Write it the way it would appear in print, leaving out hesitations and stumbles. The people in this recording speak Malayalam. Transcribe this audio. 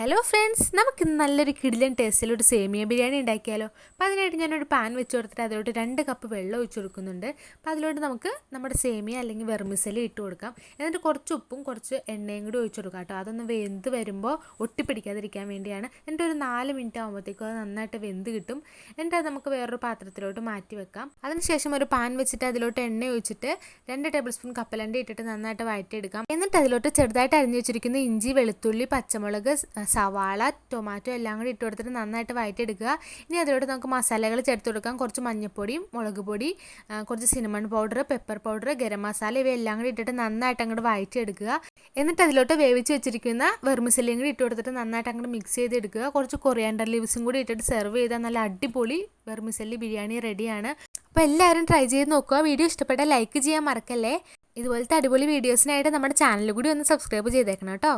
ഹലോ ഫ്രണ്ട്സ്, നമുക്ക് നല്ലൊരു കിടിലൻ ടേസ്റ്റിലൊരു സേമിയ ബിരിയാണി ഉണ്ടാക്കിയാലോ. അപ്പോൾ അതിനായിട്ട് ഞാനൊരു പാൻ വെച്ച് കൊടുത്തിട്ട് അതിലോട്ട് 2 കപ്പ് വെള്ളം ഒഴിച്ച് കൊടുക്കുന്നുണ്ട്. അപ്പോൾ അതിലോട്ട് നമുക്ക് നമ്മുടെ സേമിയ അല്ലെങ്കിൽ വെർമിസെല്ലി ഇട്ട് കൊടുക്കാം. എന്നിട്ട് കുറച്ച് ഉപ്പും കുറച്ച് എണ്ണയും കൂടി ഒഴിച്ച് കൊടുക്കാം കേട്ടോ. അതൊന്ന് വെന്ത് വരുമ്പോൾ ഒട്ടിപ്പിടിക്കാതിരിക്കാൻ വേണ്ടിയാണ്. എന്നിട്ട് ഒരു 4 മിനിറ്റ് ആകുമ്പോഴത്തേക്കും അത് നന്നായിട്ട് വെന്ത് കിട്ടും. എന്നിട്ട് അത് നമുക്ക് വേറൊരു പാത്രത്തിലോട്ട് മാറ്റി വെക്കാം. അതിനുശേഷം ഒരു പാൻ വെച്ചിട്ട് അതിലോട്ട് എണ്ണ ഒഴിച്ചിട്ട് 2 ടേബിൾ സ്പൂൺ കപ്പലണ്ടി ഇട്ടിട്ട് നന്നായിട്ട് വഴറ്റിയെടുക്കാം. എന്നിട്ട് അതിലോട്ട് ചെറുതായിട്ട് അരിഞ്ഞു വെച്ചിരിക്കുന്ന ഇഞ്ചി, വെളുത്തുള്ളി, പച്ചമുളക്, സവാള, ടൊമാറ്റോ എല്ലാം കൂടി ഇട്ട് കൊടുത്തിട്ട് നന്നായിട്ട് വഴറ്റിയെടുക്കുക. ഇനി അതിലോട്ട് നമുക്ക് മസാലകൾ ചേർത്ത് കൊടുക്കാം. കുറച്ച് മഞ്ഞൾപ്പൊടിയും മുളക് പൊടി, കുറച്ച് cinnamon powder, pepper powder, garam masala ഇവയെല്ലാം കൂടി ഇട്ടിട്ട് നന്നായിട്ട് അങ്ങോട്ട് വഴറ്റിയെടുക്കുക. എന്നിട്ട് അതിലോട്ട് വേവിച്ച് വെച്ചിരിക്കുന്ന വെർമിസെല്ലിയും കൂടി ഇട്ട് കൊടുത്തിട്ട് നന്നായിട്ട് അങ്ങോട്ട് മിക്സ് ചെയ്തെടുക്കുക. കുറച്ച് കൊറിയാണ്ടർ ലീവ്സും കൂടി ഇട്ടിട്ട് സെർവ് ചെയ്താൽ നല്ല അടിപൊളി വെർമിസെല്ലി ബിരിയാണി റെഡിയാണ്. അപ്പോൾ എല്ലാവരും ട്രൈ ചെയ്ത് നോക്കുക. വീഡിയോ ഇഷ്ടപ്പെട്ടാൽ ലൈക്ക് ചെയ്യാൻ മറക്കല്ലേ. ഇതുപോലത്തെ അടിപൊളി വീഡിയോസിനായിട്ട് നമ്മുടെ ചാനൽ കൂടി ഒന്ന് സബ്സ്ക്രൈബ് ചെയ്തേക്കണം കേട്ടോ.